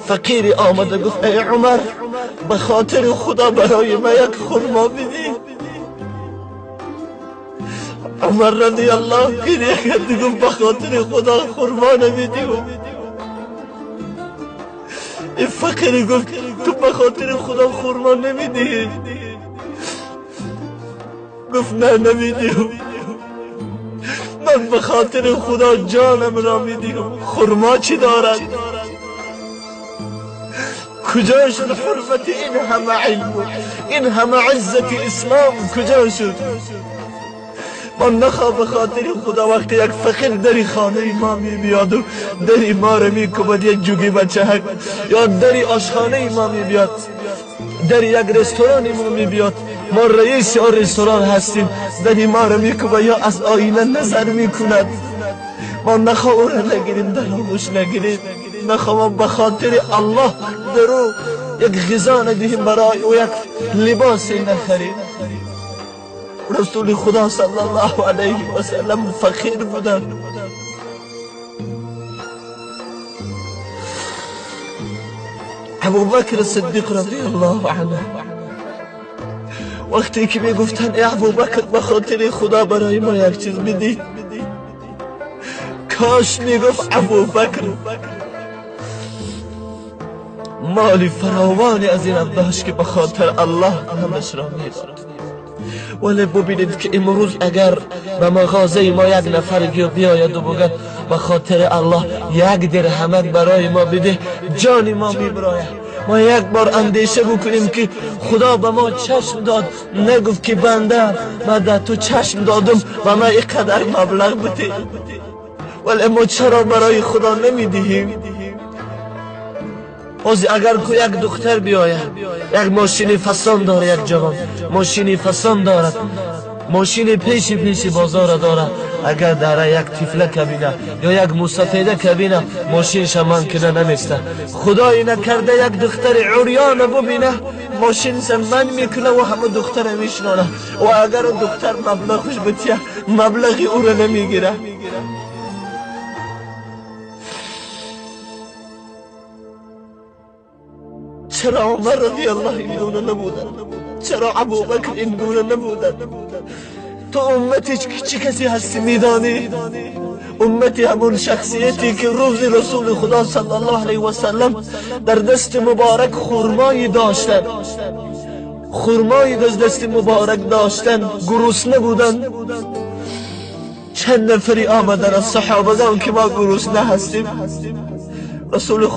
فقیری آمده گفت ای عمر به خاطر خدا برای من یک خرما بدی. عمر رضی الله گریه کرد گفت به خاطر خدا خرما نمیدی. این فقیر گفت تو به خاطر خدا خرما نمیدی؟ گفت نه نمیدیم. من به خاطر خدا جانم را میدیم. خرما چی دارد؟ کجا شد حرمت این همه علم این همه عزت اسلام کجا شد؟ ما نخواه به خاطر خدا وقتی یک فقیر دری خانه ما می بیاد و دری ما رو می کبد یک جوگی بچه هک، یا دری آشخانه ما می بیاد، دری یک رستوران ما می بیاد، ما رئیس یا رستوران هستیم، دری ما رو می کبد یا از آینه نظر می کند، ما نخواه او رو نگیریم در آغوش نگیریم. نخواه به خاطر الله درو یک غذا ندهیم برای او یک لباسی نخریم. رسول خدا صلی الله علیه و سلم فقیر بودن. ابوبکر صدیق رضی الله عنه وقتی که می گفتن ای ابوبکر به خاطر خدا برای ما یک چیز بدی، کاش می گفت ابوبکر مالی فراوانی از این داشت که به خاطر الله همش را میداد. ولی ببینید که امروز اگر به مغازه ما یک نفر بیاید و بگد به خاطر الله یک درهم برای ما بده، جان ما میبراید. ما یک بار اندیشه بکنیم که خدا به ما چشم داد، نگفت که بنده من در تو چشم دادم و من اینقدر مبلغ بده، ولی ما چرا برای خدا نمیدهیم؟ اگر که یک دختر بیاید یک ماشین فسان داره، یک جوان ماشین فسان دارد، ماشین پیش بازار داره، اگر داره یک طفله کبینه یا یک مسافیده کبینه ماشینش من کنه نمیسته. خدایی نکرده یک دختر عریان ببینه ماشین زمین میکنه و همه دختر میشنانه، و اگر دختر مبلغش بتیه مبلغی او رو نمیگیره. چرا عمر رضی الله این گونه نبودن؟ چرا ابوبکر این گونه نبودن؟ تو امتی چه کسی هستی میدانی؟ امتی همون شخصیتی که روز رسول خدا صلی الله علیه و سلم در دست مبارک خرمایی داشتن، خرمایی دست مبارک داشتن، گرسنه بودن. چند نفری آمدن از صحابگان که ما گرسنه هستیم. رسول